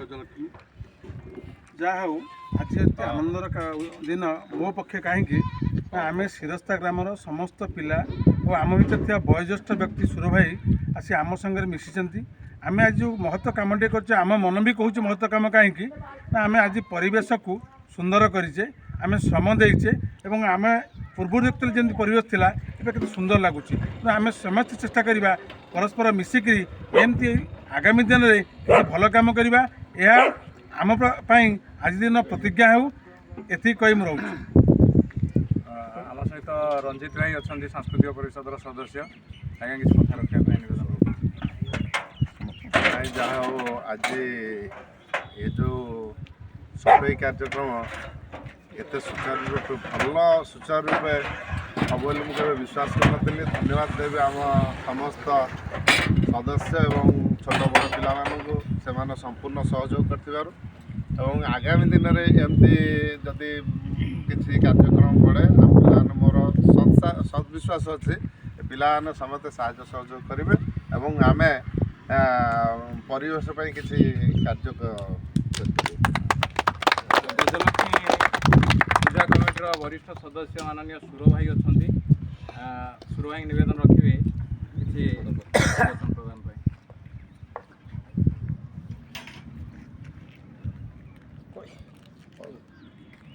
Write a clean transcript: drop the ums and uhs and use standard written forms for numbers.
गजलक्ष्मी जहा हूँ आज एत आनंदर दिन मो पक्षे कहीं आम शिरस्ता ग्रामर समस्त पिला और आम भर थी वयोज्येष्ठ व्यक्ति सुर भाई आसी आम संगे मिशिंट आम आज जो महत्व कमटे कर आम मन भी कहूँ महत्व कम कहीं आम आज परिवेश को सुंदर करेचे आम श्रम देचे और आम पूर्व देखते जमी परिवेश थी एवं सुंदर लगुच आम समस्त चेष्टा करवा परस्पर मिसिकी एमती आगामी दिन में किसी भल कम करवा यह आम आज दिन प्रतिज्ञा हो एति कही मुझे आम सहित रंजित भाई अच्छा सांस्कृतिक परिषद सदस्य आज्ञा किसी कथा रखा निवेदन जहाँ हो आज ये जो सफाई कार्यक्रम एत सुचारू रूपे भल सुचारू रूपे हम बोली मुझे विश्वास कर धन्यवाद देवी आम समस्त सदस्य एवं छोट बड़ पिला से संपूर्ण सहयोग कर आगामी दिन में एमती जदि किसी कार्यक्रम पड़े आप मोर सद्विश्वास अच्छे पिलाने समस्त साहय सहयोग करेंगे और आम परिवेश किसी कार्य गजलक्ष्मी पूजा कमिटर वरिष्ठ सदस्य माननीय सुर भाई अच्छा सुर भाई निवेदन रखिए किसी